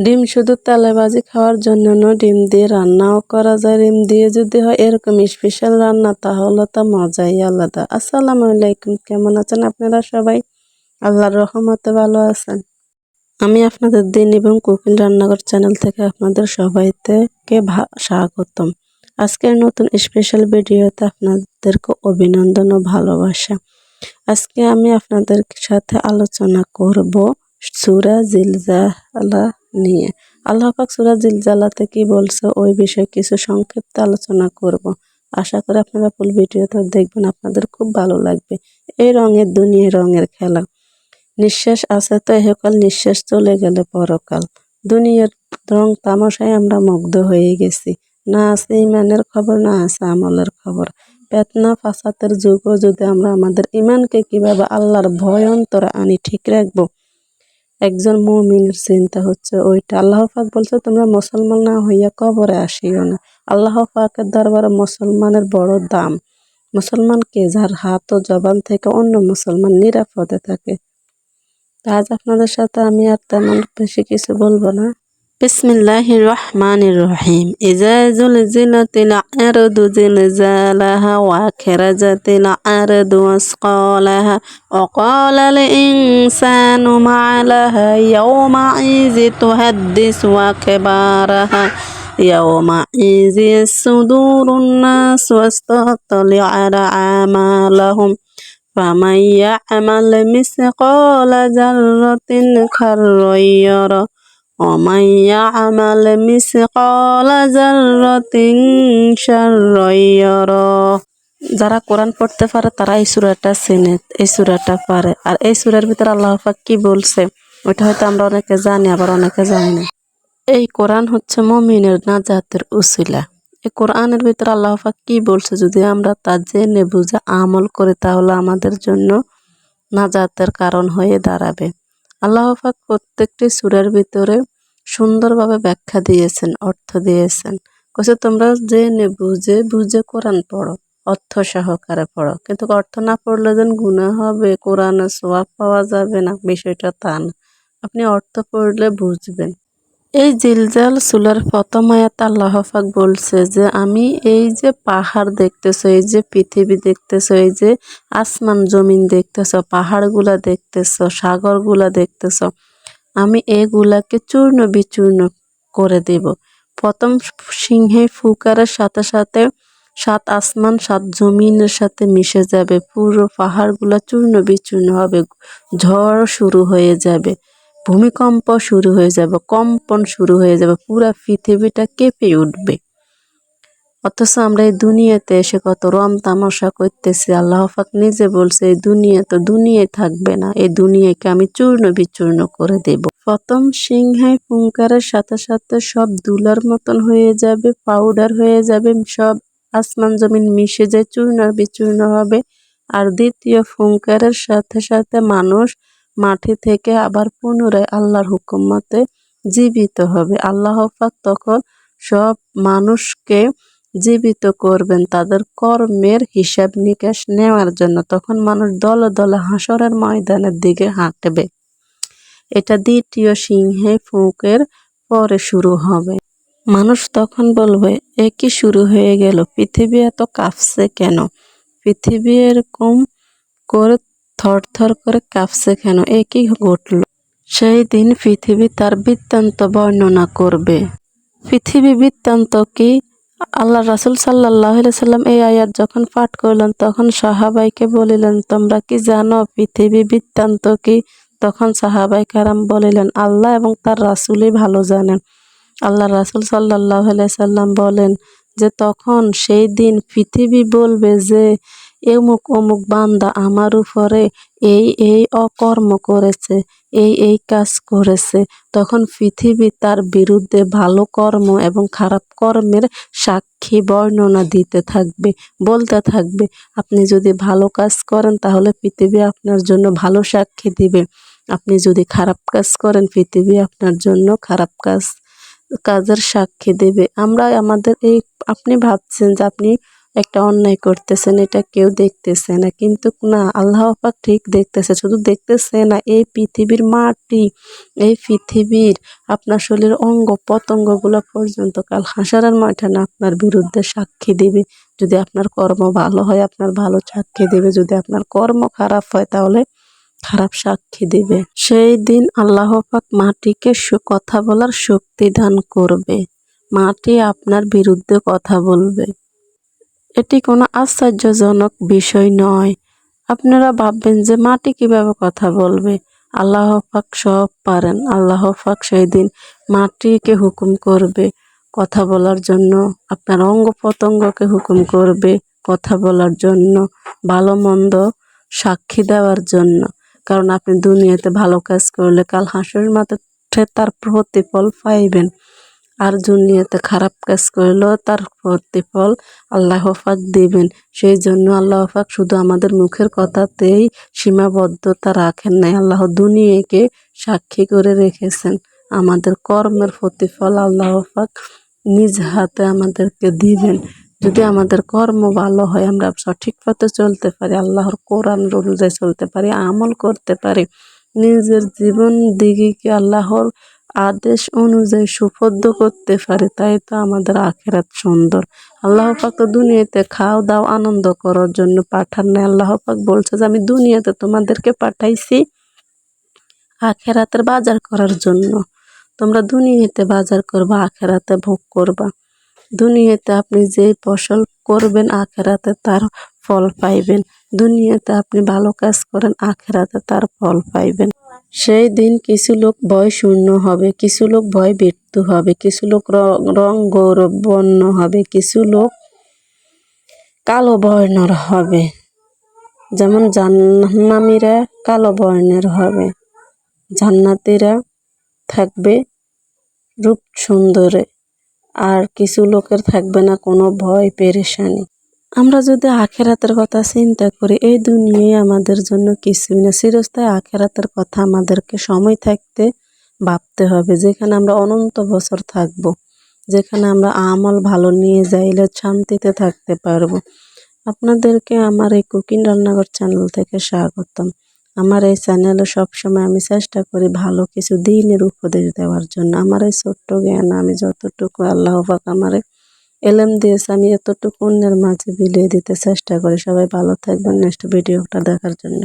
ডিম শুধু তেলে ভাজি খাওয়ার জন্য নয়, ডিম দিয়ে রান্নাও করা যায়। ডিম দিয়ে যদি হয় এরকম স্পেশাল রান্না, তাহলে তো মজাই আলাদা। আসসালামু আলাইকুম, কেমন আছেন আপনারা সবাই? আল্লাহর রহমতে ভালো আছেন। আমি আপনাদের দিন এবং কুকিং রান্নাঘর চ্যানেল থেকে আপনাদের সবাইকে স্বাগতম। আজকের নতুন স্পেশাল ভিডিওতে আপনাদেরকে অভিনন্দন ও ভালোবাসা। আজকে আমি আপনাদের সাথে আলোচনা করব সূরা জিলজালা নিয়ে। আল্লাহ পাক সূরা জিলজালাতে কি বলছে ওই বিষয়ে কিছু সংক্ষিপ্ত আলোচনা করব। আশা করি আপনারা ফুল ভিডিওটা দেখবেন, আপনাদের খুব ভালো লাগবে। এই রঙের দুনিয়া, রঙের খেলা। নিঃশ্বাস আছে তো এহকাল, নিঃশ্বাস চলে গেলে পরকাল। দুনিয়ার রং তামাশায় আমরা মুগ্ধ হয়ে গেছি। না আছে ইমানের খবর, না আছে আমলের খবর। ফিতনা ফাসাদের যুগও যদি আমরা আমাদের ইমানকে কিভাবে আল্লাহর ভয় অন্তরে আনি ঠিক রাখবো, একজন মুমিনের চিন্তা হচ্ছে ওইটা। আল্লাহ পাক বলছে তোমরা মুসলমান না হইয়া কবরে আসিও না। আল্লাহ পাকের দরবারে মুসলমানের বড় দাম। মুসলমান কে, যার হাত ও জবান থেকে অন্য মুসলমান নিরাপদে থাকে। আজ আপনাদের সাথে আমি আর তেমন বেশি কিছু বলবো না। বিসমিল্লাহির রহমানির রহিম। ইজা জুলজিলাতিল আরদু জিলজালাহা ওয়া আখরাজাতিল আরদু আসকালাহা ওয়া ক্বালাল ইনসানু মা লাহা ইয়াওমাইযি তুহাদ্দিসু আখবারাহা ইয়াওমাইযি ইয়াসদুরুন নাস ওয়াস্তাতলি'আ আমালাহুম فمن يعمل مثقال ذرة خيرا يره ومن يعمل مثقال ذرة شرا يره। যারা কোরআন পড়তে পারে তারা এই সূরাটা চেনে, এই সূরাটা পারে। আর এই সূরার ভিতরে আল্লাহ পাক কি বলছে ওটা হয়তো আমরা অনেকে জানি, আবার অনেকে জানি না। এই কোরআন হচ্ছে মুমিনের নাজাতের উসিলা। এই কোরআনের ভিতরে আল্লাহ পাক কি বলছে, যদি আমরা তা জেনে বুঝে আমল করি তাহলে আমাদের জন্য নাজাতের কারণ হয়ে দাঁড়াবে। আল্লাহ পাক প্রত্যেকটি সূরার ভিতরে সুন্দরভাবে ব্যাখ্যা দিয়েছেন, অর্থ দিয়েছেন। কইছে তোমরা জেনে বুঝে কোরআন পড়ো, অর্থ সহকারে পড়ো। কিন্তু অর্থ না পড়লে যেন গুনাহ হবে, কোরআনে সওয়াব পাওয়া যাবে না, বিষয়টা তা না। আপনি অর্থ পড়লে বুঝবেন। এই জিলজাল সূরার প্রথম আয়াতে আল্লাহ পাক বলছে যে আমি এই যে পাহাড় দেখতেছো, এই যে পৃথিবী দেখতেছো, এই যে আসমান জমিন দেখতেছো, পাহাড়গুলা দেখতেছো, সাগরগুলা দেখতেছো, আমি এগুলাকে চূর্ণ বিচূর্ণ করে দেব। প্রথম সিংহে ফুকারের সাথে সাথে 7 আসমান 7 জমিনের সাথে মিশে যাবে। পুরো পাহাড়গুলা চূর্ণ বিচূর্ণ হবে, ঝড় শুরু হয়ে যাবে, ভূমিকম্প শুরু হয়ে যাবে, কম্পন শুরু হয়ে যাবে, পুরা পৃথিবীটা কেঁপে উঠবে। অথচ আমরা এই দুনিয়াতে এসে কত রম তামাশা করতেছি। আল্লাহ পাক নিজে বলছে এই দুনিয়া তো দুনিয়ায় থাকবে না, এই দুনিয়াকে আমি চূর্ণ বিচূর্ণ করে দেব। প্রথম সিংহায় ফুঙ্কারের সাথে সাথে সব দুলার মতন হয়ে যাবে, পাউডার হয়ে যাবে, সব আসমান জমিন মিশে যায়, চূর্ণ বিচূর্ণ হবে। আর দ্বিতীয় ফুঙ্কারের সাথে সাথে মানুষ মাটি থেকে আবার পুনরায় আল্লাহর হুকুম মতে জীবিত হবে। আল্লাহ পাক তখন সব মানুষকে জীবিত করবেন তাদের কর্মের হিসাব নিকাশ নেওয়ার জন্য। তখন মানুষ দলে দলে হাসরের ময়দানের দিকে হাঁটবে। এটা দ্বিতীয় সিংহে ফুঁকের পরে শুরু হবে। মানুষ তখন বলবে এ কি শুরু হয়ে গেল, পৃথিবী এত কাঁপছে কেন, পৃথিবী এরকম করে থরথর করে কাঁপছে কেন, এ কি ঘটল। সেই দিন পৃথিবী তার বৃত্তান্ত বর্ণনা করবে। পৃথিবী বৃত্তান্ত কি? আল্লাহ রাসূল সাল্লাল্লাহু আলাইহি সাল্লাম এই আয়াত যখন পাঠ করলেন তখন সাহাবাইকে বলিলেন তোমরা কি জানো পৃথিবী বৃত্তান্ত কি? তখন সাহাবাই কেরাম বলিলেন আল্লাহ এবং তার রাসূলই ভালো জানেন। আল্লাহ রাসূল সাল্লাল্লাহু আলাইহি সাল্লাম বলেন যে তখন সেই দিন পৃথিবী বলবে যে অমুক অমুক বান্দা আমার উপরে এই অকর্ম করেছে, এই কাজ করেছে। তখন পৃথিবী তার বিরুদ্ধে ভালো কর্ম এবং খারাপ কর্মের সাক্ষী বর্ণনা দিতে থাকবে, বলতে থাকবে। আপনি যদি ভালো কাজ করেন তাহলে পৃথিবী আপনার জন্য ভালো সাক্ষী দিবে, আপনি যদি খারাপ কাজ করেন পৃথিবী আপনার জন্য খারাপ কাজের সাক্ষী দেবে। আমরা আমাদের এই, আপনি ভাবছেন যে আপনি একটা অন্যায় করতেছেন, এটা কেউ দেখতেছে না, কিন্তু না, আল্লাহ পাক ঠিক দেখতেছে। শুধু দেখতেছে না, এই পৃথিবীর মাটি, এই পৃথিবীর আপনার শরীরের অঙ্গ প্রত্যঙ্গগুলো পর্যন্ত কাল হাসরের ময়দানে আপনার বিরুদ্ধে সাক্ষী দিবে। যদি আপনার কর্ম ভালো হয় আপনার ভালো সাক্ষী দিবে, যদি আপনার কর্ম খারাপ হয় তাহলে খারাপ সাক্ষী দিবে। সেই দিন আল্লাহ পাক মাটিকে কথা বলার শক্তি দান করবে, মাটি আপনার বিরুদ্ধে কথা বলবে। এটি কোনো আশ্চর্যজনক বিষয় নয়। আপনারা ভাববেন যে মাটি কিভাবে কথা বলবে? আল্লাহ পাক সব পারেন। আল্লাহ পাক সেই দিন মাটিকে হুকুম করবে কথা বলার জন্য, আপনার অঙ্গ প্রত্যঙ্গকে হুকুম করবে কথা বলার জন্য, ভালো মন্দ সাক্ষী দেওয়ার জন্য। কারণ আপনি দুনিয়াতে ভালো কাজ করলে কাল হাসরের মাঠে তার প্রতিফল পাইবেন, আর দুনিয়াতে খারাপ কাজ করলেও তার প্রতিফল আল্লাহ পাক দিবেন। সেই জন্য আল্লাহ পাক শুধু আমাদের মুখের কথাতেই সীমাবদ্ধতা রাখেন নাই, আল্লাহ দুনিয়াকে সাক্ষী করে রেখেছেন। আমাদের কর্মের প্রতিফল আল্লাহ পাক নিজ হাতে আমাদেরকে দিবেন। যদি আমাদের কর্ম ভালো হয়, আমরা সঠিক পথে চলতে পারি, আল্লাহর কোরআন অনুযায়ী চলতে পারি, আমল করতে পারি, নিজের জীবন দিগকে আল্লাহর আদেশ অনুযায়ী সুপদ্ধ করতে পারি, তাই তো আমাদের আখিরাত সুন্দর। আল্লাহ পাক তো দুনিয়াতে খাও দাও আনন্দ করার জন্য পাঠান নাই। আল্লাহ পাক বলছে যে আমি দুনিয়াতে তোমাদেরকে পাঠাইছি আখিরাতের বাজার করার জন্য। তোমরা দুনিয়াতে বাজার করবা, আখিরাতে ভোগ করবা। দুনিয়াতে আপনি যে ফসল করবেন আখিরাতে তার ফল পাইবেন। দুনিয়াতে আপনি ভালো কাজ করেন, আখিরাতে তার ফল পাইবেন। সেই দিন কিছু লোক ভয় শূন্য হবে, কিছু লোক ভয় ব্যর্থ হবে, কিছু লোক রং গৌরবর্ণ হবে, কিছু লোক কালো বর্ণের হবে। যেমন জাহান্নামীরা কালো বর্ণের হবে, জান্নাতীরা থাকবে রূপ সুন্দরে। আর কিছু লোকের থাকবে না কোনো ভয় পেরেশানি। আমরা যদি আখিরাতের কথা চিন্তা করি, এই দুনিয়ায় আমাদের জন্য কিছুই না, চিরস্থায়ী আখিরাতের কথা আমাদেরকে সময় থাকতে ভাবতে হবে, যেখানে আমরা অনন্ত বছর থাকব, যেখানে আমরা আমল ভালো নিয়ে যাইলে শান্তিতে থাকতে পারবো। আপনাদেরকে আমার এই কুকিং রান্নাঘর চ্যানেল থেকে স্বাগতম। আমার এই চ্যানেলে সবসময় আমি চেষ্টা করি ভালো কিছু দিনের উপদেশ দেওয়ার জন্য। আমার এই ছোট্ট জ্ঞান, আমি যতটুকু আল্লাহ পাক আমারে এলেম দিয়েছে, আমি এতটুকু অন্যের মাঝে বিলিয়ে দিতে চেষ্টা করি। সবাই ভালো থাকবেন। নেক্সট ভিডিওটা দেখার জন্য।